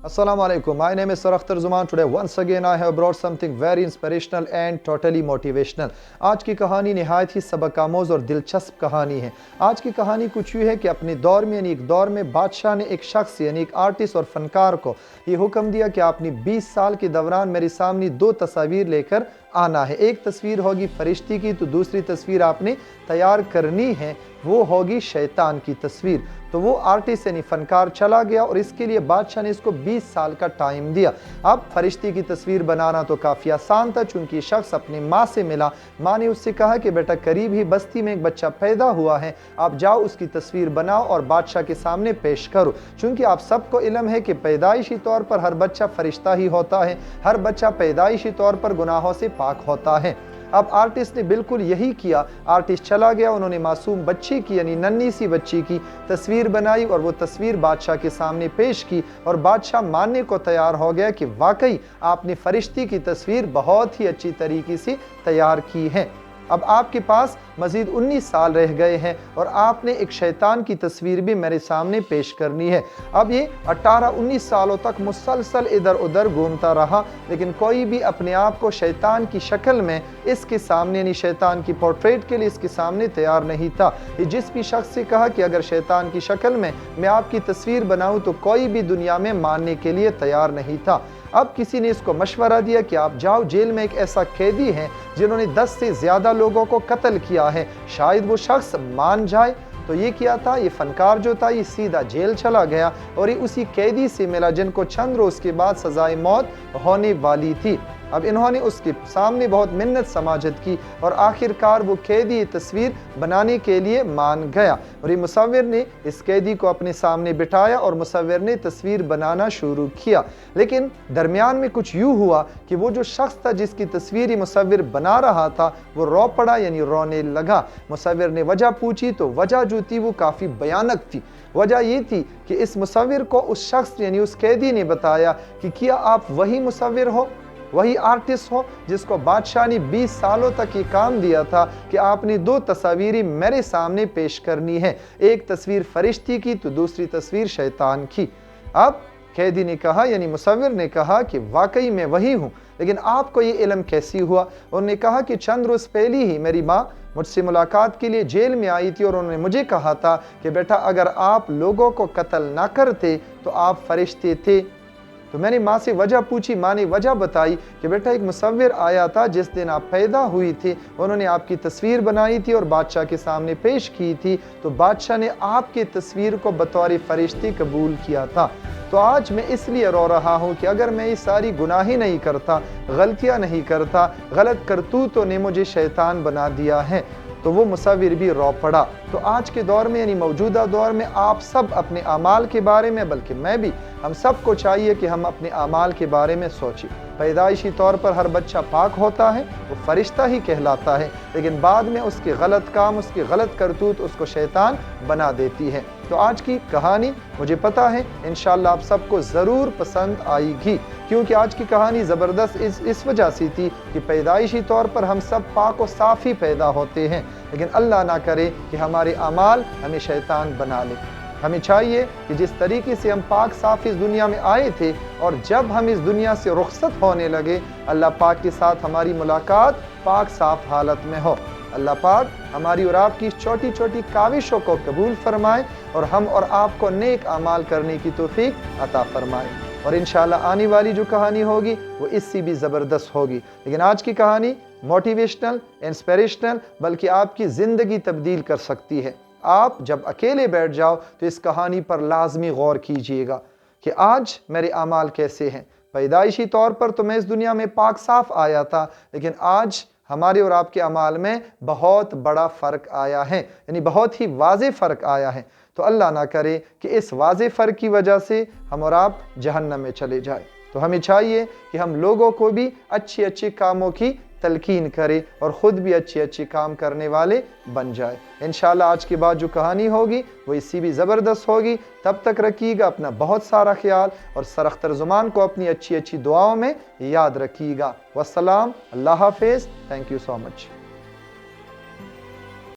Assalamu alaikum. My name is Sarakhtar Zuman. Today once again I have brought something very inspirational and totally motivational. آج کی کہانی نہایت ہی سبق آموز اور دلچسپ کہانی ہے. آج کی کہانی کچھ یوں ہے کہ اپنے دور میں یعنی ایک دور میں بادشاہ نے ایک شخص یعنی ایک آرٹسٹ اور فنکار کو یہ حکم دیا کہ آپ نے 20 سال کے دوران میرے سامنے 2 تصاویر لے کر آنا ہے. ایک تصویر ہوگی فرشتے کی تو دوسری تصویر آپ نے تیار کرنی ہے وہ ہوگی شیطان کی تصویر. تو وہ آرٹسٹ یعنی فنکار چلا گیا اور اس کے لیے بادشاہ نے اس کو 20 سال کا ٹائم دیا. اب فرشتے کی تصویر بنانا تو کافی آسان تھا چونکہ شخص اپنی ماں سے ملا. ماں نے اس سے کہا کہ بیٹا قریب ہی بستی میں ایک بچہ پیدا ہوا ہے, آپ جاؤ اس کی تصویر بناؤ اور بادشاہ کے سامنے پیش کرو. چونکہ آپ سب کو علم ہے کہ پیدائشی طور پر ہر بچہ فرشتہ ہی ہوتا ہے, ہر بچہ پیدائشی طور پر گناہوں سے پاک ہوتا ہے. اب آرٹسٹ نے بالکل یہی کیا. آرٹسٹ چلا گیا, انہوں نے معصوم بچی کی یعنی ننھی سی بچی کی تصویر بنائی اور وہ تصویر بادشاہ کے سامنے پیش کی اور بادشاہ ماننے کو تیار ہو گیا کہ واقعی آپ نے فرشتے کی تصویر بہت ہی اچھی طریقے سے تیار کی ہے. اب آپ کے پاس مزید 19 سال رہ گئے ہیں اور آپ نے ایک شیطان کی تصویر بھی میرے سامنے پیش کرنی ہے. اب یہ 18-19 سالوں تک مسلسل ادھر ادھر گھومتا رہا لیکن کوئی بھی اپنے آپ کو شیطان کی شکل میں اس کے سامنے یعنی شیطان کی پورٹریٹ کے لیے اس کے سامنے تیار نہیں تھا. یہ جس بھی شخص سے کہا کہ اگر شیطان کی شکل میں آپ کی تصویر بناؤں تو کوئی بھی دنیا میں ماننے کے لیے تیار نہیں تھا. اب کسی نے اس کو مشورہ دیا کہ آپ جاؤ, جیل میں ایک ایسا قیدی ہے جنہوں نے 10 سے زیادہ لوگوں کو قتل کیا ہے, شاید وہ شخص مان جائے. تو یہ کیا تھا, یہ فنکار جو تھا یہ سیدھا جیل چلا گیا اور یہ اسی قیدی سے ملا جن کو چند روز کے بعد سزائے موت ہونے والی تھی. اب انہوں نے اس کے سامنے بہت منت سماجت کی اور آخر کار وہ قیدی تصویر بنانے کے لیے مان گیا اور یہ مصور نے اس قیدی کو اپنے سامنے بٹھایا اور مصور نے تصویر بنانا شروع کیا. لیکن درمیان میں کچھ یوں ہوا کہ وہ جو شخص تھا جس کی تصویر یہ مصور بنا رہا تھا وہ رو پڑا یعنی رونے لگا. مصور نے وجہ پوچھی تو وجہ جو تھی وہ کافی بھیانک تھی. وجہ یہ تھی کہ اس مصور کو اس شخص یعنی اس قیدی نے بتایا کہ کیا آپ وہی مصور ہو, وہی آرٹسٹ ہو جس کو بادشاہ نے 20 سالوں تک یہ کام دیا تھا کہ آپ نے 2 تصاویریں میرے سامنے پیش کرنی ہے, ایک تصویر فرشتے کی تو دوسری تصویر شیطان کی. اب قیدی نے کہا یعنی مصور نے کہا کہ واقعی میں وہی ہوں, لیکن آپ کو یہ علم کیسی ہوا؟ انہوں نے کہا کہ چند روز پہلی ہی میری ماں مجھ سے ملاقات کے لیے جیل میں آئی تھی اور انہوں نے مجھے کہا تھا کہ بیٹا اگر آپ لوگوں کو قتل نہ کرتے تو آپ فرشتے تھے. تو میں نے ماں سے وجہ پوچھی, ماں نے وجہ بتائی کہ بیٹا ایک مصور آیا تھا جس دن آپ پیدا ہوئی تھی, انہوں نے آپ کی تصویر بنائی تھی اور بادشاہ کے سامنے پیش کی تھی تو بادشاہ نے آپ کی تصویر کو بطور فرشتے قبول کیا تھا. تو آج میں اس لیے رو رہا ہوں کہ اگر میں یہ ساری گناہیں نہیں کرتا, غلطیاں نہیں کرتا, غلط کرتوتوں نے مجھے شیطان بنا دیا ہے. تو وہ مصور بھی رو پڑا. تو آج کے دور میں یعنی موجودہ دور میں آپ سب اپنے اعمال کے بارے میں, بلکہ میں بھی, ہم سب کو چاہیے کہ ہم اپنے اعمال کے بارے میں سوچیں. پیدائشی طور پر ہر بچہ پاک ہوتا ہے, وہ فرشتہ ہی کہلاتا ہے, لیکن بعد میں اس کے غلط کام, اس کے غلط کرتوت اس کو شیطان بنا دیتی ہے. تو آج کی کہانی مجھے پتا ہے انشاءاللہ آپ سب کو ضرور پسند آئے گی کیونکہ آج کی کہانی زبردست اس وجہ سے تھی کہ پیدائشی طور پر ہم سب پاک و صاف ہی پیدا ہوتے ہیں, لیکن اللہ نہ کرے کہ ہمارے اعمال ہمیں شیطان بنا لے. ہمیں چاہیے کہ جس طریقے سے ہم پاک صاف اس دنیا میں آئے تھے اور جب ہم اس دنیا سے رخصت ہونے لگے اللہ پاک کے ساتھ ہماری ملاقات پاک صاف حالت میں ہو. اللہ پاک ہماری اور آپ کی چھوٹی چھوٹی کاوشوں کو قبول فرمائے اور ہم اور آپ کو نیک اعمال کرنے کی توفیق عطا فرمائے. اور انشاءاللہ آنے والی جو کہانی ہوگی وہ اس سے بھی زبردست ہوگی. لیکن آج کی کہانی موٹیویشنل, انسپریشنل, بلکہ آپ کی زندگی تبدیل کر سکتی ہے. آپ جب اکیلے بیٹھ جاؤ تو اس کہانی پر لازمی غور کیجئے گا کہ آج میرے اعمال کیسے ہیں. پیدائشی طور پر تو میں اس دنیا میں پاک صاف آیا تھا, لیکن آج ہمارے اور آپ کے اعمال میں بہت بڑا فرق آیا ہے, یعنی بہت ہی واضح فرق آیا ہے. تو اللہ نہ کرے کہ اس واضح فرق کی وجہ سے ہم اور آپ جہنم میں چلے جائیں. تو ہمیں چاہیے کہ ہم لوگوں کو بھی اچھی اچھی کاموں کی تلقین کرے اور خود بھی اچھی اچھی کام کرنے والے بن جائے. انشاءاللہ آج کے بعد جو کہانی ہوگی وہ اسی بھی زبردست ہوگی. تب تک رکھیے گا اپنا بہت سارا خیال اور سرختر زمان کو اپنی اچھی اچھی دعاؤں میں یاد رکھیے گا. والسلام, اللہ حافظ, تھینک یو سو مچ.